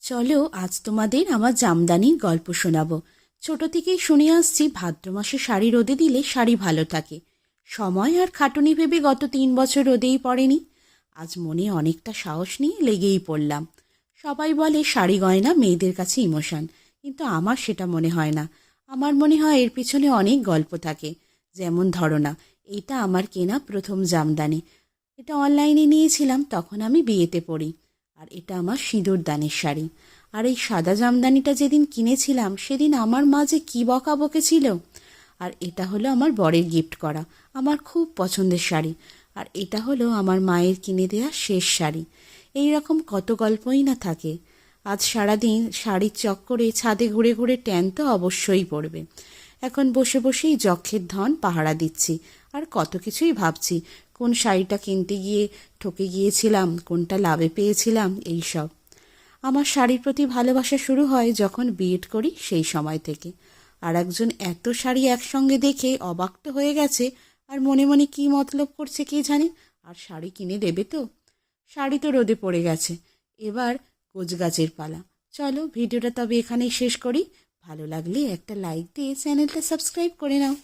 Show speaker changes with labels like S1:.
S1: চলো আজ তোমাদের আমার জামদানির গল্প শোনাবো। ছোট থেকেই শুনে আসছি ভাদ্র মাসে শাড়ি রোদে দিলে শাড়ি ভালো থাকে। সময় আর খাটুনি ভেবে গত 3 বছর রোদেই পড়েনি। আজ মনে অনেকটা সাহস নিয়ে লেগেই পড়লাম। সবাই বলে শাড়ি গয়না মেয়েদের কাছে ইমোশন, কিন্তু আমার সেটা মনে হয় না। আমার মনে হয় এর পিছনে অনেক গল্প থাকে। যেমন ধরো না, এটা আমার কেনা প্রথম জামদানি। এটা অনলাইনে নিয়েছিলাম, তখন আমি বিয়েতে পড়ি। আর এটা আমার সিঁদুর দানের শাড়ি। আর এই সাদা জামদানিটা যেদিন কিনেছিলাম সেদিন আমার মা যে কী বকা বকেছিল। আর এটা হলো আমার বরের গিফট করা আমার খুব পছন্দের শাড়ি। আর এটা হলো আমার মায়ের কিনে দেওয়া শেষ শাড়ি। এই রকম কত গল্পই না থাকে। আজ সারাদিন শাড়ির চক্করে ছাদে ঘুরে ঘুরে ট্যান তো অবশ্যই পড়বে। এখন বসে বসেই যক্ষের ধন পাহারা দিচ্ছি। আর কত কিছুই ভাবছি, কোন শাড়িটা কিনতে গিয়ে ঠকে গিয়েছিলাম, কোনটা লাভে পেয়েছিলাম, এই সব। আমার শাড়ির প্রতি ভালোবাসা শুরু হয় যখন বিএড করি, সেই সময় থেকে। আর একজন এত শাড়ি একসঙ্গে দেখে অবাক তো হয়ে গেছে, আর মনে মনে কী মতলব করছে কে জানে। আর শাড়ি কিনে দেবে তো? শাড়ি তো রোদে পড়ে গেছে, এবার গোছগাছের পালা। চলো ভিডিওটা তবে এখানেই শেষ করি। ভালো লাগলে একটা লাইক দিয়ে চ্যানেলটা সাবস্ক্রাইব করে নাও।